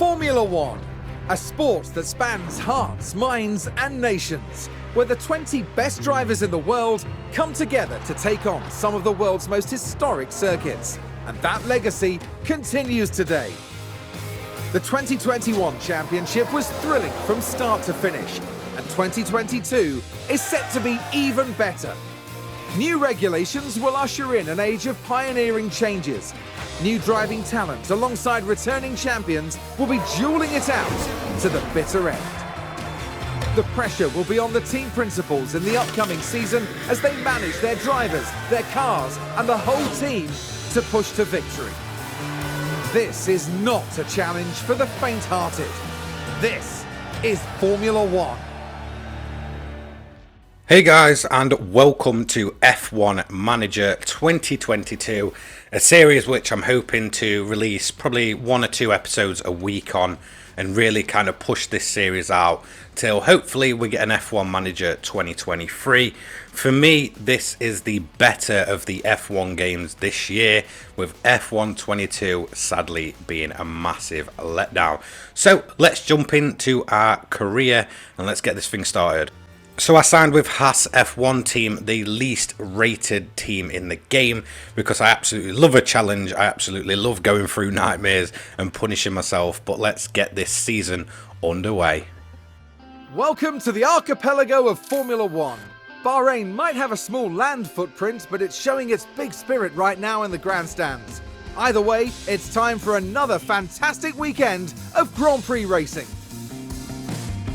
Formula One, a sport that spans hearts, minds and nations, where the 20 best drivers in the world come together to take on some of the world's most historic circuits. And that legacy continues today. The 2021 championship was thrilling from start to finish, and 2022 is set to be even better. New regulations will usher in an age of pioneering changes. New driving talent alongside returning champions will be dueling it out to the bitter end. The pressure will be on the team principals in the upcoming season as they manage their drivers, their cars and the whole team to push to victory. This is not a challenge for the faint-hearted. This is Formula One. Hey guys, and welcome to F1 Manager 2022, a series which I'm hoping to release probably 1 or 2 episodes a week on and really kind of push this series out till hopefully we get an F1 Manager 2023. For me, this is the better of the F1 games this year, with F1 22 sadly being a massive letdown. So let's jump into our career and let's get this thing started. So I signed with HAAS F1 Team, the least rated team in the game, because I absolutely love a challenge. I absolutely love going through nightmares and punishing myself. But let's get this season underway. Welcome to the archipelago of Formula One. Bahrain might have a small land footprint, but it's showing its big spirit right now in the grandstands. Either way, it's time for another fantastic weekend of Grand Prix racing.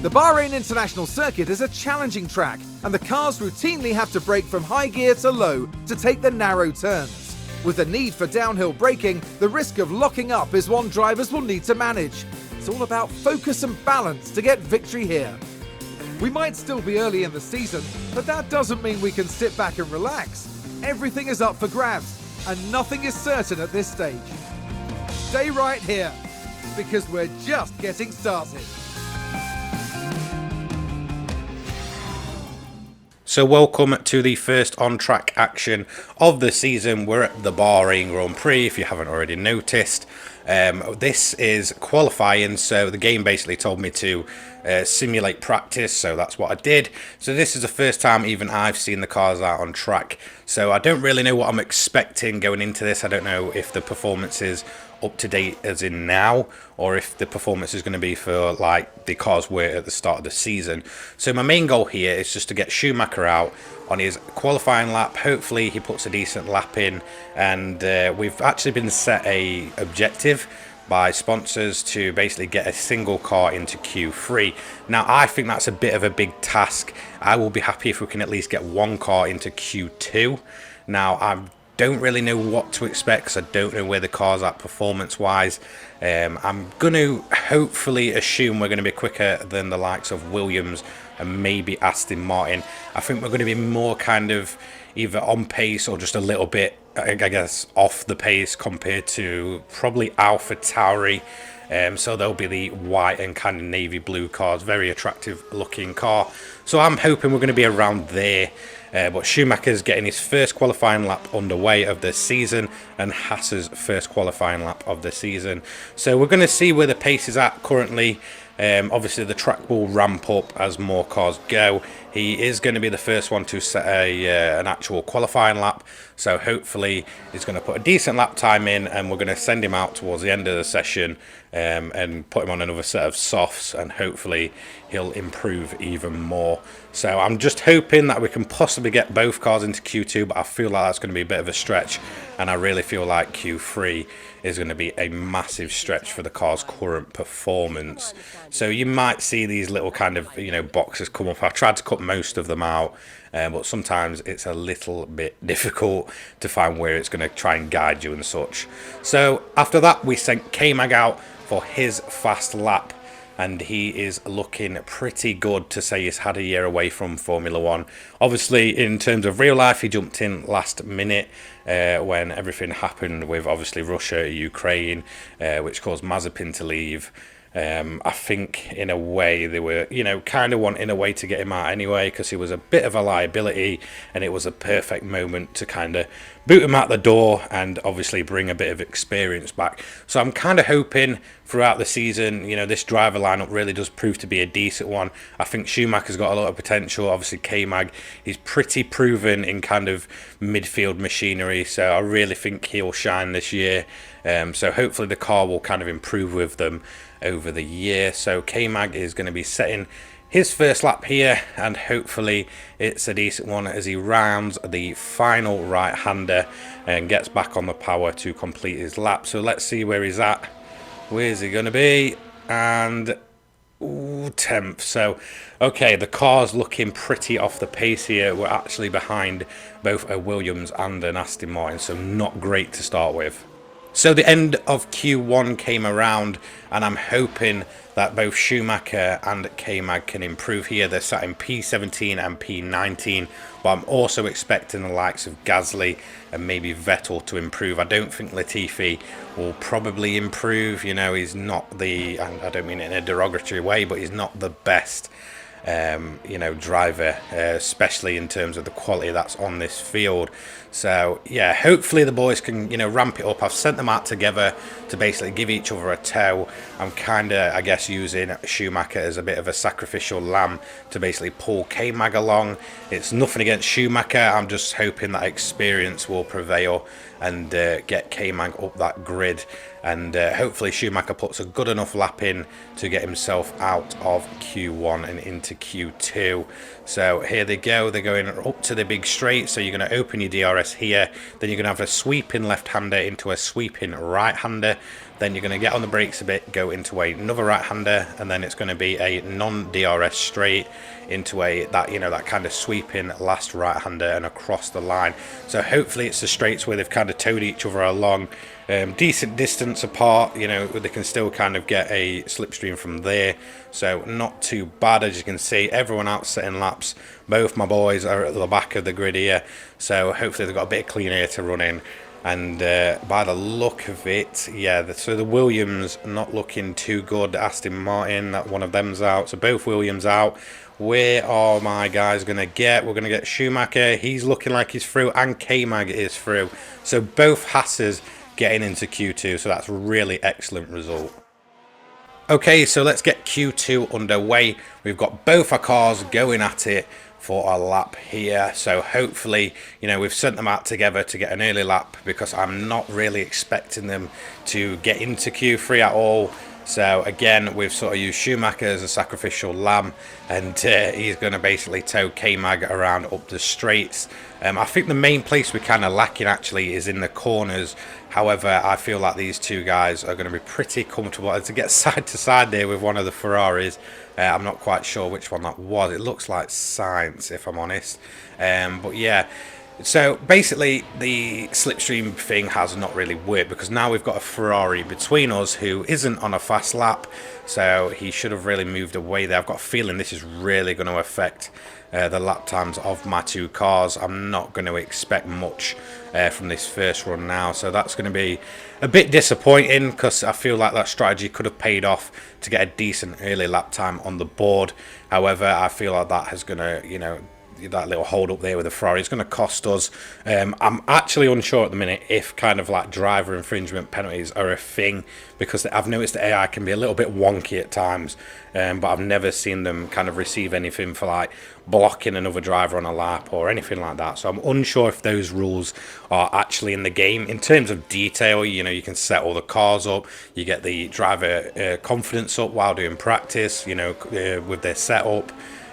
The Bahrain International Circuit is a challenging track, and the cars routinely have to brake from high gear to low to take the narrow turns. With the need for downhill braking, the risk of locking up is one drivers will need to manage. It's all about focus and balance to get victory here. We might still be early in the season, but that doesn't mean we can sit back and relax. Everything is up for grabs, and nothing is certain at this stage. Stay right here, because we're just getting started. So welcome to the first on-track action of the season. We're at the Bahrain Grand Prix, if you haven't already noticed. This is qualifying, so the game basically told me to simulate practice, so that's what I did. So this is the first time even I've seen the cars out on track, so I don't really know what I'm expecting going into this. I don't know if the performance is up to date as in now, or if the performance is going to be for like the cars were at the start of the season. So my main goal here is just to get Schumacher out on his qualifying lap. Hopefully he puts a decent lap in, and we've actually been set a objective by sponsors to basically get a single car into Q3. Now I think that's a bit of a big task. I will be happy if we can at least get one car into Q2. Now I don't really know what to expect because I don't know where the car's at performance wise. I'm going to hopefully assume we're going to be quicker than the likes of Williams and maybe Aston Martin. I think we're going to be more kind of either on pace or just a little bit, I guess, off the pace compared to probably AlphaTauri. So there'll be the white and kind of navy blue cars, very attractive looking car. So I'm hoping we're going to be around there. But Schumacher's getting his first qualifying lap underway of the season, and Haas's first qualifying lap of the season. So we're going to see where the pace is at currently. Obviously the track will ramp up as more cars go. He is going to be the first one to set an actual qualifying lap, so hopefully he's going to put a decent lap time in, and we're going to send him out towards the end of the session and put him on another set of softs, and hopefully he'll improve even more. So I'm just hoping that we can possibly get both cars into Q2, but I feel like that's going to be a bit of a stretch, and I really feel like Q3 is going to be a massive stretch for the car's current performance. So you might see these little kind of, boxes come up. I tried to cut most of them out, but sometimes it's a little bit difficult to find where it's going to try and guide you and such. So after that, we sent K-Mag out for his fast lap, and he is looking pretty good to say he's had a year away from Formula One. Obviously, in terms of real life, he jumped in last minute when everything happened with obviously Russia, Ukraine, which caused Mazepin to leave. I think in a way they were, kind of wanting a way to get him out anyway, because he was a bit of a liability, and it was a perfect moment to kind of boot him out the door and obviously bring a bit of experience back. So I'm kind of hoping throughout the season, this driver lineup really does prove to be a decent one. I think Schumacher's got a lot of potential. Obviously, K-Mag is pretty proven in kind of midfield machinery, so I really think he'll shine this year. So hopefully the car will kind of improve with them over the year. So K-Mag is going to be setting his first lap here, and hopefully it's a decent one as he rounds the final right-hander and gets back on the power to complete his lap. So let's see where he's at. Where's he going to be? And 10th. So, okay, the car's looking pretty off the pace here. We're actually behind both a Williams and an Aston Martin, so not great to start with. So the end of Q1 came around, and I'm hoping that both Schumacher and K-Mag can improve here. They're sat in P17 and P19, but I'm also expecting the likes of Gasly and maybe Vettel to improve. I don't think Latifi will probably improve. He's not the, and I don't mean it in a derogatory way, but he's not the best driver, especially in terms of the quality that's on this field. So yeah, hopefully the boys can ramp it up. I've sent them out together to basically give each other a tow. I'm kind of, I guess, using Schumacher as a bit of a sacrificial lamb to basically pull K-Mag along. It's nothing against Schumacher. I'm just hoping that experience will prevail and get K-Mag up that grid, and hopefully Schumacher puts a good enough lap in to get himself out of Q1 and into Q2. So here they go, they're going up to the big straight. So you're going to open your DRS here, then you're going to have a sweeping left-hander into a sweeping right-hander, then you're going to get on the brakes a bit, go into another right-hander, and then it's going to be a non-DRS straight into that kind of sweeping last right-hander and across the line. So hopefully it's the straights where they've kind of towed each other along, decent distance apart. They can still kind of get a slipstream from there, so not too bad. As you can see, everyone out setting laps. Both my boys are at the back of the grid here, so hopefully they've got a bit of clean air to run in. And by the look of it, yeah, so the Williams not looking too good. Aston Martin, that one of them's out, so both Williams out. Where are my guys going to get? We're going to get Schumacher. He's looking like he's through, and K-Mag is through. So both HAASes getting into Q2, so that's a really excellent result. Okay, so let's get Q2 underway. We've got both our cars going at it for a lap here, so hopefully we've sent them out together to get an early lap, because I'm not really expecting them to get into Q3 at all. So again, we've sort of used Schumacher as a sacrificial lamb, and he's going to basically tow K-Mag around up the straights. I think the main place we're kind of lacking actually is in the corners. However, I feel like these two guys are going to be pretty comfortable. And to get side to side there with one of the Ferraris, I'm not quite sure which one that was. It looks like Sainz, if I'm honest. But yeah. So basically the slipstream thing has not really worked, because now we've got a Ferrari between us who isn't on a fast lap, so he should have really moved away there. I've got a feeling this is really going to affect the lap times of my two cars. I'm not going to expect much from this first run now, so that's going to be a bit disappointing, because I feel like that strategy could have paid off to get a decent early lap time on the board. However, I feel like that is going to, that little hold up there with the Ferrari is going to cost us. I'm actually unsure at the minute if kind of like driver infringement penalties are a thing, because I've noticed the AI can be a little bit wonky at times, but I've never seen them kind of receive anything for like blocking another driver on a lap or anything like that. So I'm unsure if those rules are actually in the game. In terms of detail, you can set all the cars up, you get the driver confidence up while doing practice, with their setup.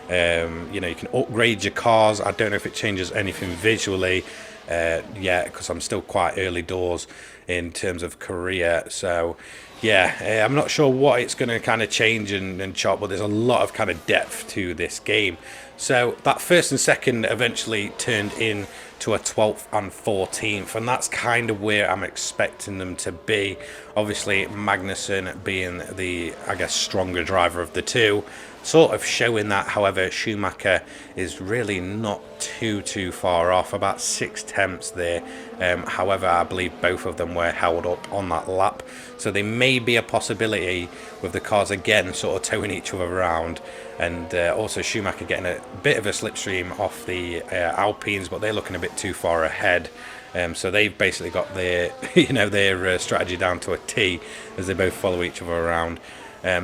You can upgrade your cars. I don't know if it changes anything visually yet, because I'm still quite early doors in terms of career. So yeah, I'm not sure what it's going to kind of change and chop, but there's a lot of kind of depth to this game. So that first and second eventually turned in to a 12th and 14th, and that's kind of where I'm expecting them to be. Obviously Magnussen being the, I guess, stronger driver of the two, sort of showing that. However, Schumacher is really not too far off, about 6 tenths there. However, I believe both of them were held up on that lap, so there may be a possibility with the cars again sort of towing each other around, and also Schumacher getting a bit of a slipstream off the Alpines, but they're looking a bit too far ahead. So they've basically got their, their strategy down to a T as they both follow each other around.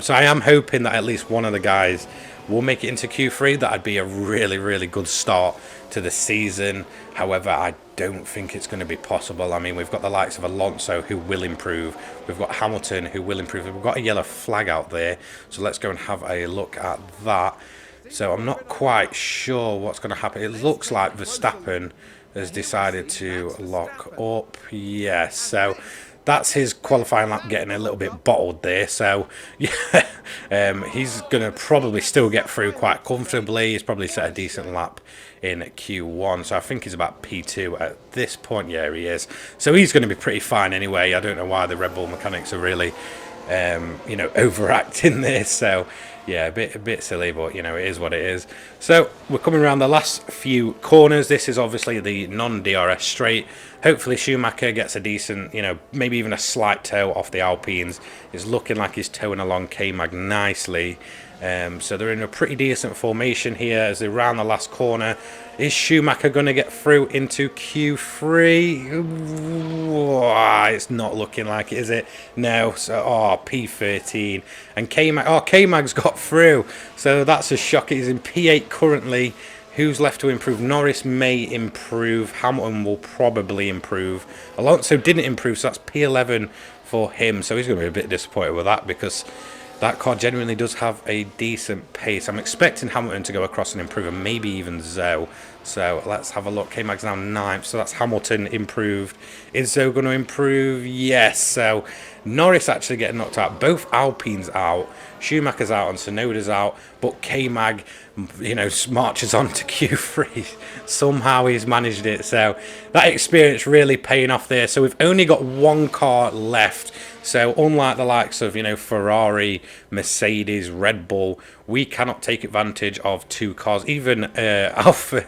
So I am hoping that at least one of the guys will make it into Q3. That'd be a really, really good start to the season. However, I don't think it's going to be possible. I mean, we've got the likes of Alonso who will improve. We've got Hamilton who will improve. We've got a yellow flag out there. So let's go and have a look at that. So I'm not quite sure what's going to happen. It looks like Verstappen has decided to lock up. Yes, so that's his qualifying lap getting a little bit bottled there. So yeah, he's going to probably still get through quite comfortably. He's probably set a decent lap in Q1, so I think he's about P2 at this point. Yeah, he is. So he's going to be pretty fine anyway. I don't know why the Red Bull mechanics are really overacting this. So yeah, a bit silly, but it is what it is. So we're coming around the last few corners. This is obviously the non-DRS straight. Hopefully Schumacher gets a decent, maybe even a slight toe off the Alpines. It's looking like he's towing along K-Mag nicely. So they're in a pretty decent formation here as they round the last corner. Is Schumacher going to get through into Q3? It's not looking like it, is it? No. So, P13. And K-Mag's got through. So that's a shock. He's in P8 currently. Who's left to improve? Norris may improve. Hamilton will probably improve. Alonso didn't improve, so that's P11 for him. So he's going to be a bit disappointed with that because that car genuinely does have a decent pace. I'm expecting Hamilton to go across and improve, and maybe even Zhou. So let's have a look. K-Mag's now 9th, so that's Hamilton improved. Is Zhou going to improve? Yes. So Norris actually getting knocked out. Both Alpines out. Schumacher's out and Tsunoda's out, but K-Mag, marches on to Q3. Somehow he's managed it. So that experience really paying off there. So we've only got one car left. So unlike the likes of, Ferrari, Mercedes, Red Bull, we cannot take advantage of two cars. Even Alfa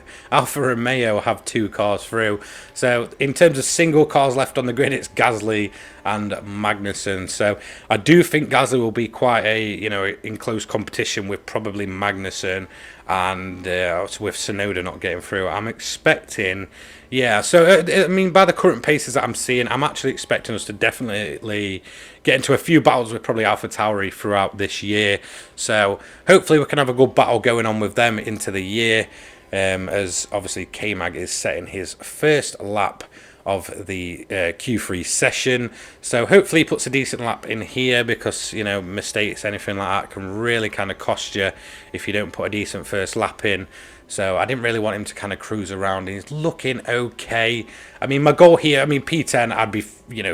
Romeo have two cars through. So in terms of single cars left on the grid, it's Gasly and Magnussen. So I do think Gasly will be quite in close competition with probably Magnussen and with Tsunoda not getting through. I'm expecting, so I mean, by the current paces that I'm seeing, I'm actually expecting us to definitely get into a few battles with probably AlphaTauri throughout this year. So hopefully we can have a good battle going on with them into the year, as obviously K-Mag is setting his first lap of the Q3 session. So hopefully he puts a decent lap in here because, mistakes, anything like that can really kind of cost you if you don't put a decent first lap in. So I didn't really want him to kind of cruise around. He's looking okay. I mean, my goal here, P10, I'd be,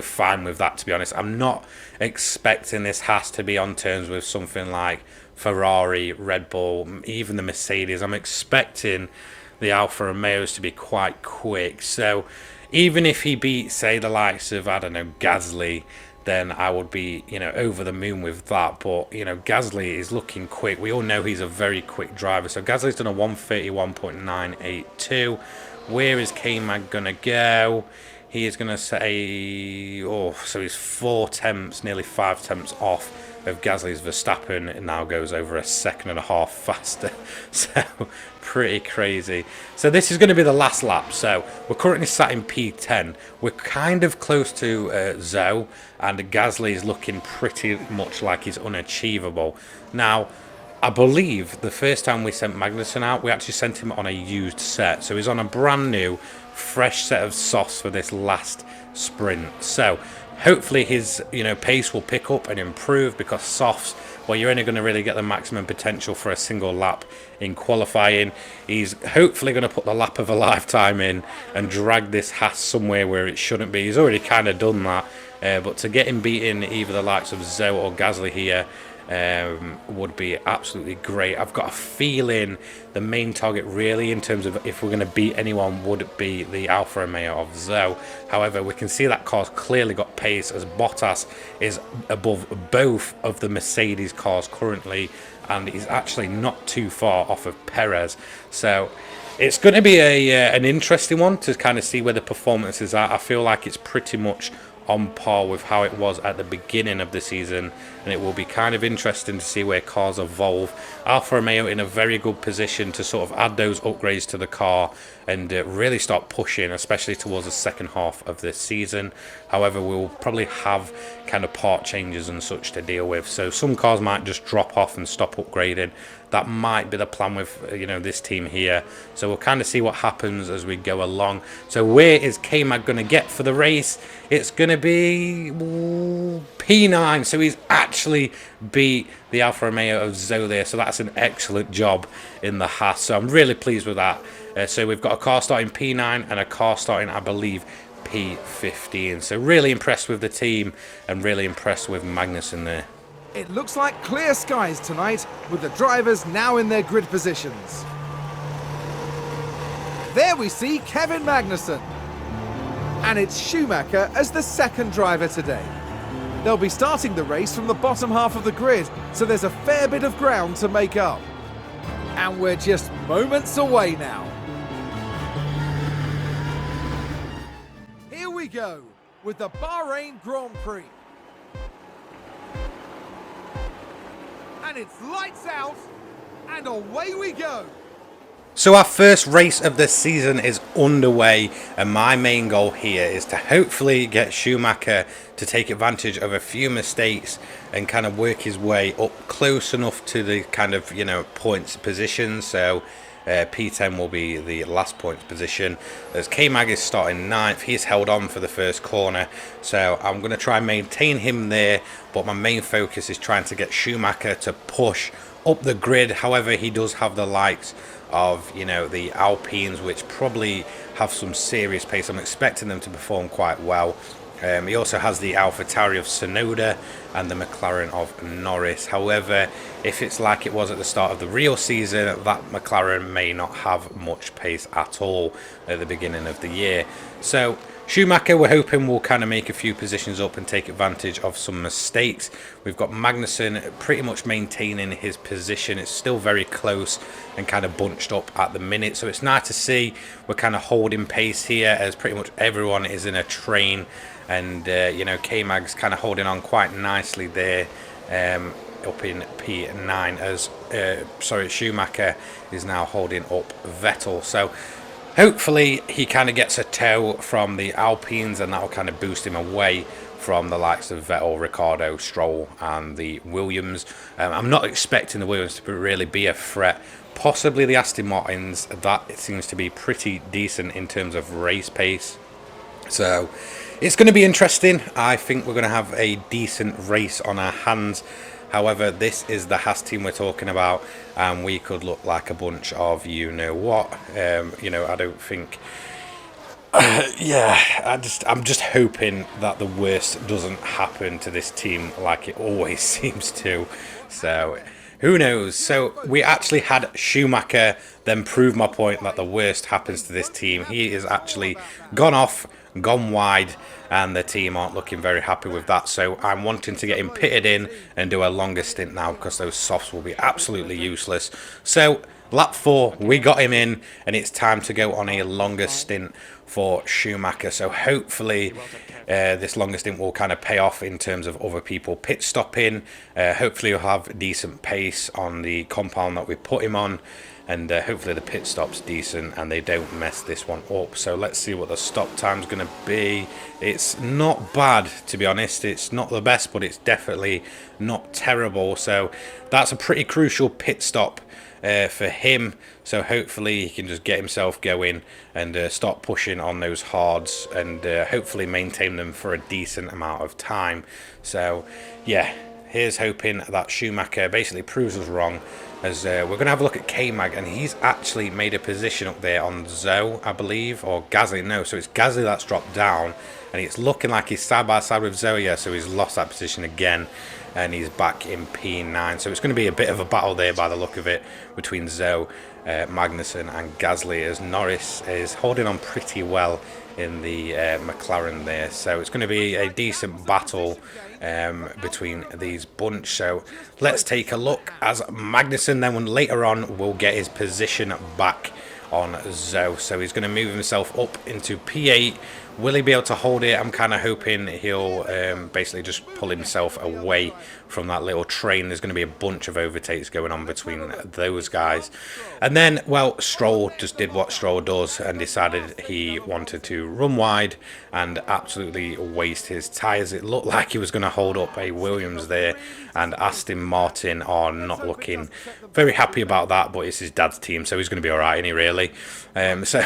fine with that, to be honest. I'm not expecting this HAAS to be on terms with something like Ferrari, Red Bull, even the Mercedes. I'm expecting the Alfa Romeos to be quite quick. So even if he beat, say, the likes of, Gasly, then I would be, over the moon with that. But, Gasly is looking quick. We all know he's a very quick driver. So Gasly's done a 131.982. Where is K-Mag going to go? He is going to say, so he's 4 tenths, nearly 5 tenths off of Gasly's Verstappen. It now goes over a 1.5 seconds faster. So pretty crazy. So this is going to be the last lap. So we're currently sat in P10. We're kind of close to Zhou, and Gasly is looking pretty much like he's unachievable. Now, I believe the first time we sent Magnussen out, we actually sent him on a used set. So he's on a brand new, fresh set of softs for this last sprint. So hopefully his pace will pick up and improve, because softs, well, you're only going to really get the maximum potential for a single lap in qualifying. He's hopefully going to put the lap of a lifetime in and drag this HAAS somewhere where it shouldn't be. He's already kind of done that, but to get him beating either the likes of Zhou or Gasly here would be absolutely great. I've got a feeling the main target really in terms of if we're going to beat anyone would be the Alfa Romeo of Zhou. However, we can see that car's clearly got pace, as Bottas is above both of the Mercedes cars currently, and he's actually not too far off of Perez. So it's going to be an interesting one to kind of see where the performance is at. I feel like it's pretty much on par with how it was at the beginning of the season, and it will be kind of interesting to see where cars evolve. Alfa Romeo in a very good position to sort of add those upgrades to the car and really start pushing, especially towards the second half of this season. However, we'll probably have kind of part changes and such to deal with, so some cars might just drop off and stop upgrading. That might be the plan with this team here, so we'll kind of see what happens as we go along. So where is K-Mag going to get for the race? It's going to be P9, so he's actually beat the Alfa Romeo of Zoe there, so that's an excellent job in the HAAS, so I'm really pleased with that. So we've got a car starting P9 and a car starting, I believe, P15. So really impressed with the team and really impressed with Magnussen there. It looks like clear skies tonight, with the drivers now in their grid positions. There we see Kevin Magnussen. And it's Schumacher as the second driver today. They'll be starting the race from the bottom half of the grid, so there's a fair bit of ground to make up. And we're just moments away now. Here we go with the Bahrain Grand Prix. And it's lights out, and away we go. So our first race of the season is underway, and my main goal here is to hopefully get Schumacher to take advantage of a few mistakes and kind of work his way up close enough to the kind of points position. So P10 will be the last points position, as K-Mag is starting 9th. He's held on for the first corner, so I'm going to try and maintain him there, but my main focus is trying to get Schumacher to push up the grid. However, he does have the likes of the Alpines, which probably have some serious pace. I'm expecting them to perform quite well. He also has the AlphaTauri of Tsunoda and the McLaren of Norris. However, if it's like it was at the start of the real season, that McLaren may not have much pace at all at the beginning of the year. So Schumacher, we're hoping, will kind of make a few positions up and take advantage of some mistakes. We've got Magnussen pretty much maintaining his position. It's still very close and kind of bunched up at the minute, so it's nice to see we're kind of holding pace here, as pretty much everyone is in a train. And K-Mag's kind of holding on quite nicely there, up in P9, as Schumacher is now holding up Vettel. So hopefully he kind of gets a tow from the Alpines, and that will kind of boost him away from the likes of Vettel, Ricciardo, Stroll and the Williams. I'm not expecting the Williams to really be a threat. Possibly the Aston Martins, that it seems to be pretty decent in terms of race pace. So it's going to be interesting. I think we're going to have a decent race on our hands. However, this is the HAAS team we're talking about, and we could look like a bunch of what. I don't think. I'm just hoping that the worst doesn't happen to this team, like it always seems to. So who knows? So we actually had Schumacher then prove my point that the worst happens to this team. He is actually gone off, gone wide, and the team aren't looking very happy with that. So I'm wanting to get him pitted in and do a longer stint now, because those softs will be absolutely useless. So lap 4, we got him in, and it's time to go on a longer stint for Schumacher. So hopefully this longer stint will kind of pay off in terms of other people pit stopping. Hopefully he'll have decent pace on the compound that we put him on, and hopefully the pit stop's decent and they don't mess this one up. So let's see what the stop time's going to be. It's not bad, to be honest. It's not the best, but it's definitely not terrible. So that's a pretty crucial pit stop for him. So hopefully he can just get himself going and start pushing on those hards, and hopefully maintain them for a decent amount of time. So yeah, here's hoping that Schumacher basically proves us wrong, as we're going to have a look at K-Mag, and he's actually made a position up there on Zoe, I believe, or Gasly. No, so it's Gasly that's dropped down, and it's looking like he's side by side with Zoe. Yeah, so he's lost that position again, and he's back in P9. So it's going to be a bit of a battle there by the look of it between Zoe, Magnussen and Gasly, as Norris is holding on pretty well in the McLaren there. So it's going to be a decent battle between these bunch. So let's take a look as Magnussen then later on will get his position back on Zoe. So he's going to move himself up into P8. Will he be able to hold it? I'm kind of hoping he'll basically just pull himself away from that little train. There's going to be a bunch of overtakes going on between those guys. And then, well, Stroll just did what Stroll does and decided he wanted to run wide and absolutely waste his tyres. It looked like he was going to hold up a Williams there, and Aston Martin are not looking very happy about that, but it's his dad's team, so he's going to be alright, isn't he, really? So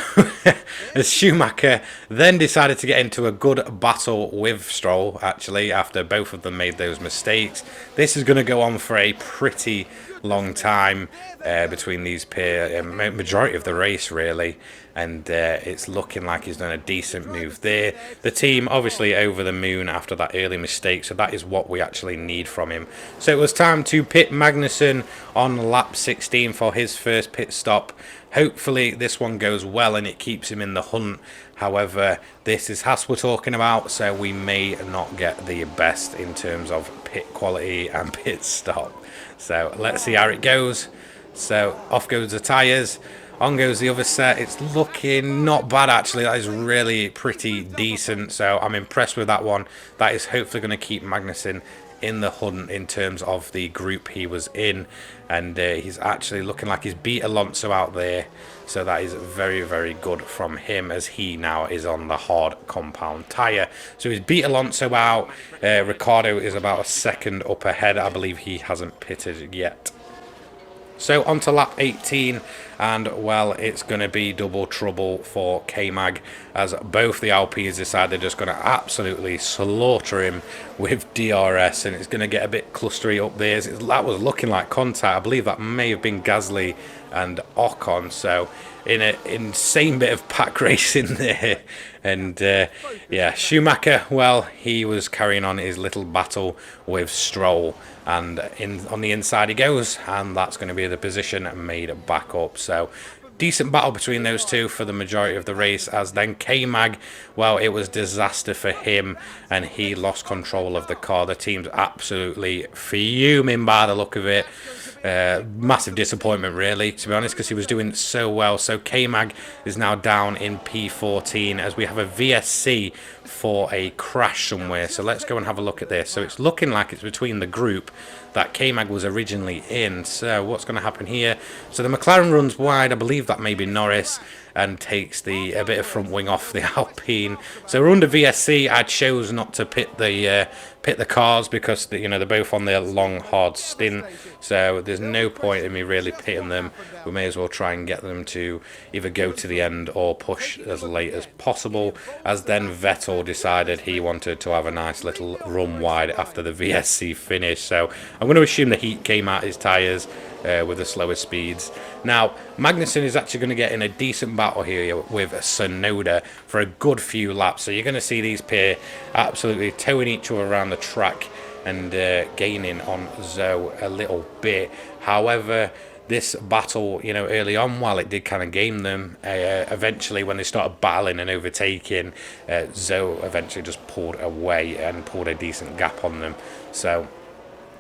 as Schumacher then decided to get into a good battle with Stroll, actually, after both of them made those mistakes. This is going to go on for a pretty long time between these pair, majority of the race really, and it's looking like he's done a decent move there. The team obviously over the moon after that early mistake, so that is what we actually need from him. So it was time to pit Magnussen on lap 16 for his first pit stop. Hopefully this one goes well and it keeps him in the hunt. However, this is HAAS we're talking about, so we may not get the best in terms of pit quality and pit stop. So let's see how it goes. So off goes the tyres, on goes the other set. It's looking not bad actually. That is really pretty decent, so I'm impressed with that one. That is hopefully going to keep Magnussen in the hunt in terms of the group he was in, and he's actually looking like he's beat Alonso out there, so that is very, very good from him, as he now is on the hard compound tyre. So he's beat Alonso out. Ricciardo is about a second up ahead. I believe he hasn't pitted yet. So on to lap 18, and well, it's going to be double trouble for K-Mag, as both the Alpines decide they're just going to absolutely slaughter him with DRS, and it's going to get a bit clustery up there. That was looking like contact. I believe that may have been Gasly and Ocon, so in an insane bit of pack racing there. And yeah, Schumacher, well, he was carrying on his little battle with Stroll, and on the inside he goes, and that's going to be the position made back up. So decent battle between those two for the majority of the race, as then K-Mag, well, it was disaster for him and he lost control of the car. The team's absolutely fuming by the look of it. Massive disappointment really, to be honest, because he was doing so well. So K-Mag is now down in P14 as we have a VSC for a crash somewhere. So let's go and have a look at this. So it's looking like it's between the group that K-Mag was originally in. So what's going to happen here? So the McLaren runs wide. I believe that may be Norris, and takes a bit of front wing off the Alpine. So we're under VSC. I chose not to pit the cars because they're both on their long hard stint, so there's no point in me really pitting them. We may as well try and get them to either go to the end or push as late as possible, as then Vettel decided he wanted to have a nice little run wide after the VSC finish. So I'm going to assume the heat came out his tyres with the slower speeds. Now Magnussen is actually going to get in a decent battle here with Tsunoda for a good few laps, so you're going to see these pair absolutely towing each other around the track and gaining on Zoe a little bit. However, this battle, early on, while it did kind of game them, eventually when they started battling and overtaking, Zoe eventually just pulled away and pulled a decent gap on them. So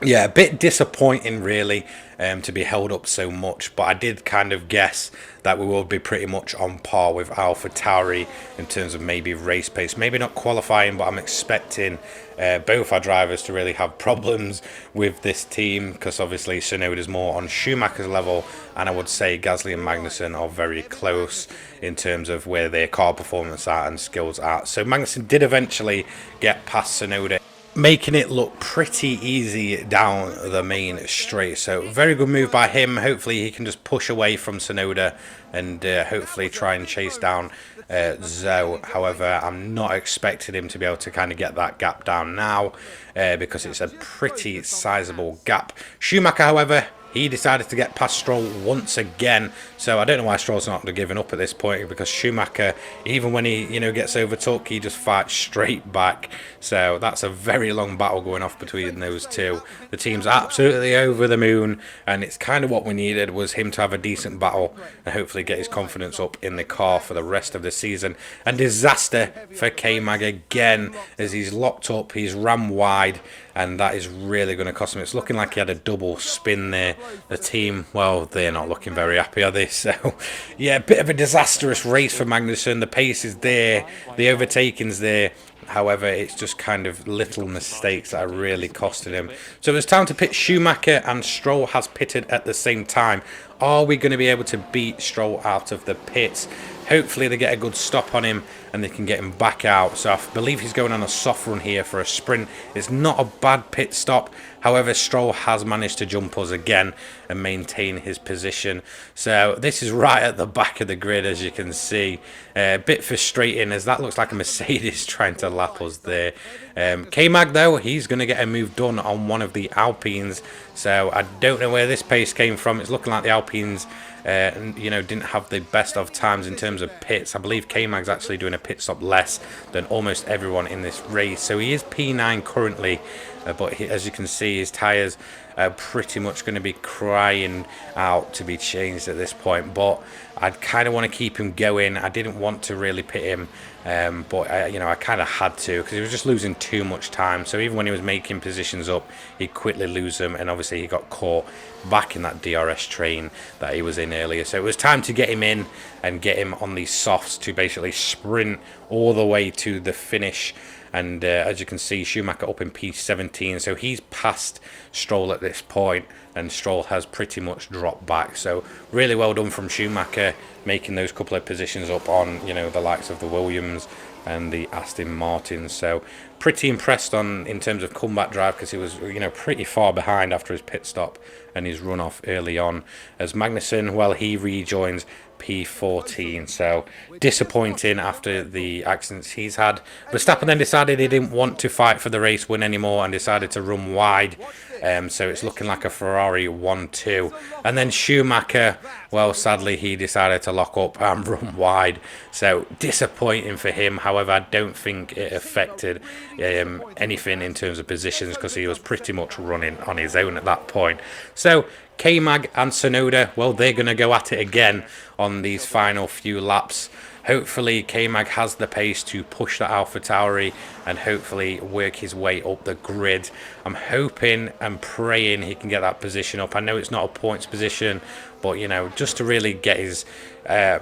yeah, a bit disappointing really to be held up so much, but I did kind of guess that we will be pretty much on par with AlphaTauri in terms of maybe race pace, maybe not qualifying, but I'm expecting both our drivers to really have problems with this team, because obviously Tsunoda is more on Schumacher's level, and I would say Gasly and Magnussen are very close in terms of where their car performance are and skills are. So Magnussen did eventually get past Tsunoda, making it look pretty easy down the main straight. So very good move by him. Hopefully he can just push away from Tsunoda and hopefully try and chase down Zoe. However, I'm not expecting him to be able to kind of get that gap down now because it's a pretty sizable gap. Schumacher, however, he decided to get past Stroll once again. So I don't know why Stroll's not giving up at this point, because Schumacher, even when he gets overtook, he just fights straight back. So that's a very long battle going off between those two. The team's absolutely over the moon, and it's kind of what we needed, was him to have a decent battle and hopefully get his confidence up in the car for the rest of the season. And disaster for K-Mag again, as he's locked up, he's rammed wide, and that is really going to cost him. It's looking like he had a double spin there. The team, well, they're not looking very happy, are they? So, yeah, a bit of a disastrous race for Magnussen. The pace is there, the overtaking's there. However, it's just kind of little mistakes that are really costing him. So it's time to pit Schumacher, and Stroll has pitted at the same time. Are we going to be able to beat Stroll out of the pits? Hopefully they get a good stop on him and they can get him back out. So I believe he's going on a soft run here for a sprint. It's not a bad pit stop. However, Stroll has managed to jump us again and maintain his position. So this is right at the back of the grid, as you can see. A bit frustrating, as that looks like a Mercedes trying to lap us there. K-Mag, though, he's going to get a move done on one of the Alpines. So I don't know where this pace came from. It's looking like the Alpines didn't have the best of times in terms of pits. I believe K-Mag's actually doing a pit stop less than almost everyone in this race. So he is P9 currently, but as you can see, his tyres are pretty much going to be crying out to be changed at this point. But I'd kind of want to keep him going. I didn't want to really pit him, but I kind of had to, because he was just losing too much time. So even when he was making positions up, he'd quickly lose them, and obviously he got caught back in that DRS train that he was in earlier. So it was time to get him in and get him on these softs to basically sprint all the way to the finish. And as you can see, Schumacher up in P17, so he's past Stroll at this point, and Stroll has pretty much dropped back. So really well done from Schumacher, making those couple of positions up on the likes of the Williams and the Aston Martin. So pretty impressed in terms of comeback drive, because he was pretty far behind after his pit stop and his run off early on. As Magnussen, well, he rejoins P14, so disappointing after the accidents he's had. Verstappen then decided he didn't want to fight for the race win anymore and decided to run wide. So it's looking like a Ferrari 1-2. And then Schumacher, well, sadly, he decided to lock up and run wide. So disappointing for him. However, I don't think it affected anything in terms of positions, because he was pretty much running on his own at that point. So K-Mag and Tsunoda, well, they're going to go at it again on these final few laps. Hopefully K-Mag has the pace to push that AlphaTauri and hopefully work his way up the grid. I'm hoping and praying he can get that position up. I know it's not a points position, but just to really get his I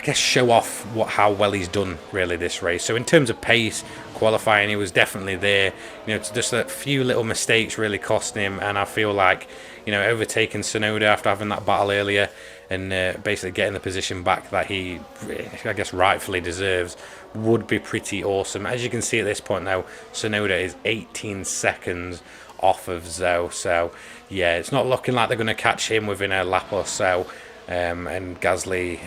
guess show off how well he's done really this race. So in terms of pace, qualifying, he was definitely there. It's just a few little mistakes really costing him, and I feel like overtaking Tsunoda after having that battle earlier and basically getting the position back that he, I guess, rightfully deserves would be pretty awesome. As you can see at this point now, Tsunoda is 18 seconds off of Zhou. So yeah, it's not looking like they're going to catch him within a lap or so. And Gasly,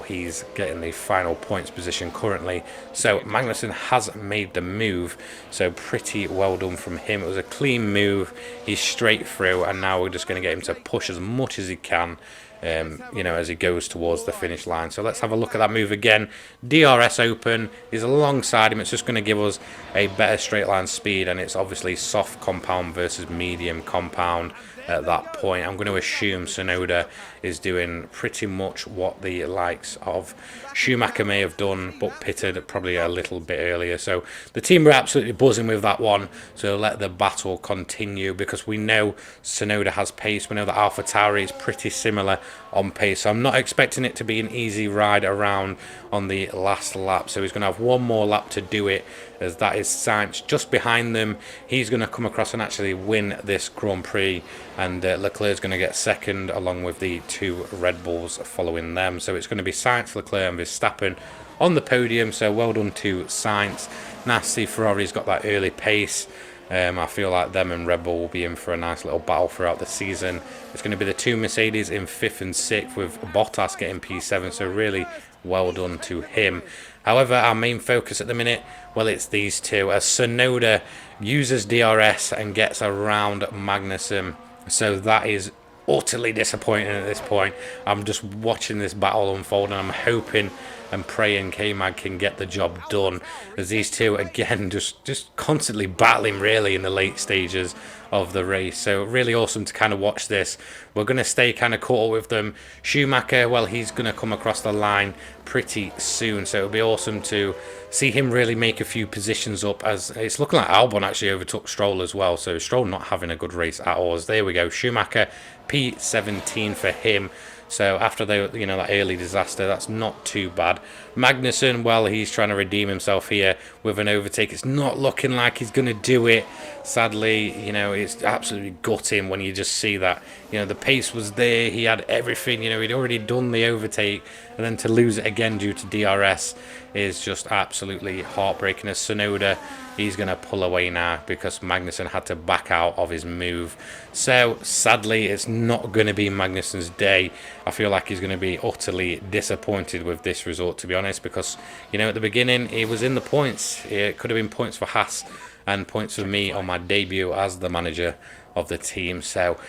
he's getting the final points position currently. So Magnussen has made the move, so pretty well done from him. It was a clean move, he's straight through, and now we're just going to get him to push as much as he can, as he goes towards the finish line. So let's have a look at that move again. DRS open, he's alongside him. It's just going to give us a better straight line speed, and it's obviously soft compound versus medium compound. At that point, I'm going to assume Tsunoda is doing pretty much what the likes of Schumacher may have done, but pitted probably a little bit earlier. So the team are absolutely buzzing with that one. So let the battle continue, because we know Tsunoda has pace. We know that AlphaTauri is pretty similar on pace. So I'm not expecting it to be an easy ride around on the last lap. So he's going to have one more lap to do it, as that is Sainz just behind them. He's going to come across and actually win this Grand Prix, and Leclerc's going to get second along with the two Red Bulls following them. So it's going to be Sainz, Leclerc and Verstappen on the podium. So well done to Sainz. Nasty Ferrari's got that early pace. I feel like them and Red Bull will be in for a nice little battle throughout the season. It's going to be the two Mercedes in 5th and 6th, with Bottas getting P7, so really well done to him. However, our main focus at the minute, well, it's these two, as Tsunoda uses DRS and gets around Magnussen. So that is utterly disappointing at this point. I'm just watching this battle unfold, and I'm hoping and praying K-Mag can get the job done, as these two again just constantly battling really in the late stages of the race. So really awesome to kind of watch this. We're going to stay kind of caught up with them. Schumacher, well, he's going to come across the line pretty soon, so it'll be awesome to see him really make a few positions up, as it's looking like Albon actually overtook Stroll as well. So Stroll not having a good race at all. As there we go, Schumacher P17 for him. So after the that early disaster, that's not too bad. Magnussen, well, he's trying to redeem himself here with an overtake. It's not looking like he's going to do it. Sadly, it's absolutely gutting when you just see that. The pace was there. He had everything. He'd already done the overtake, and then to lose it again due to DRS is just absolutely heartbreaking. As Tsunoda, he's going to pull away now because Magnussen had to back out of his move. So sadly, it's not going to be Magnussen's day. I feel like he's going to be utterly disappointed with this result, to be honest, because at the beginning he was in the points. It could have been points for HAAS and points for me on my debut as the manager of the team. So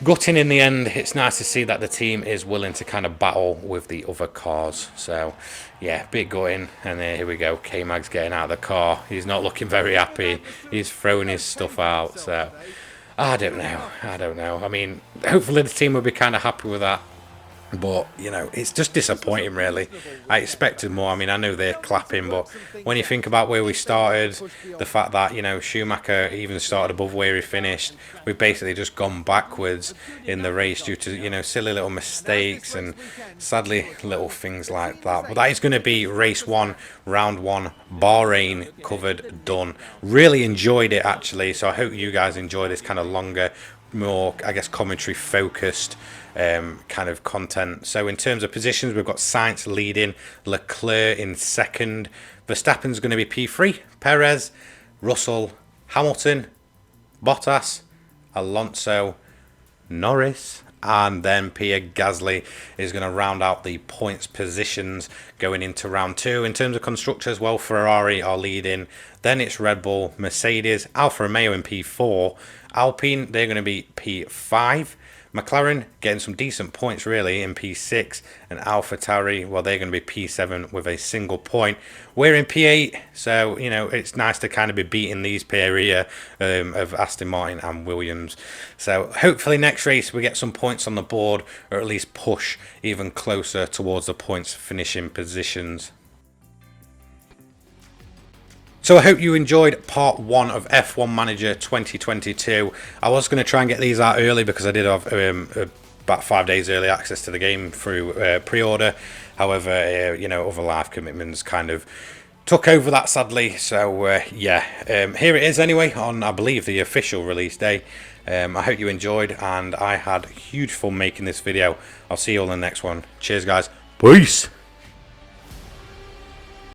gutting in the end. It's nice to see that the team is willing to kind of battle with the other cars. So yeah, bit gutting. And here we go, K-Mag's getting out of the car. He's not looking very happy. He's throwing his stuff out. So I don't know. I mean, hopefully the team will be kind of happy with that. But, it's just disappointing, really. I expected more. I mean, I know they're clapping, but when you think about where we started, the fact that, Schumacher even started above where he finished, we've basically just gone backwards in the race due to, silly little mistakes and sadly little things like that. But that is going to be race 1, round 1, Bahrain covered, done. Really enjoyed it, actually, so I hope you guys enjoy this kind of longer, more, I guess, commentary focused kind of content. So in terms of positions, we've got Sainz leading, Leclerc in second, Verstappen's going to be P3, Perez, Russell, Hamilton, Bottas, Alonso, Norris, and then Pierre Gasly is going to round out the points positions going into round 2. In terms of constructors, well, Ferrari are leading, then it's Red Bull, Mercedes, Alfa Romeo in P4, Alpine, they're going to be P5, McLaren getting some decent points really in P6, and AlphaTauri, well, they're going to be P7 with a single point. We're in P8, so it's nice to kind of be beating these pair here of Aston Martin and Williams. So hopefully next race we get some points on the board, or at least push even closer towards the points finishing positions. So I hope you enjoyed part 1 of F1 Manager 2022. I was going to try and get these out early because I did have about 5 days early access to the game through pre-order. However, other life commitments kind of took over that, sadly. So here it is anyway on, I believe, the official release day. I hope you enjoyed, and I had huge fun making this video. I'll see you all in the next one. Cheers, guys. Peace.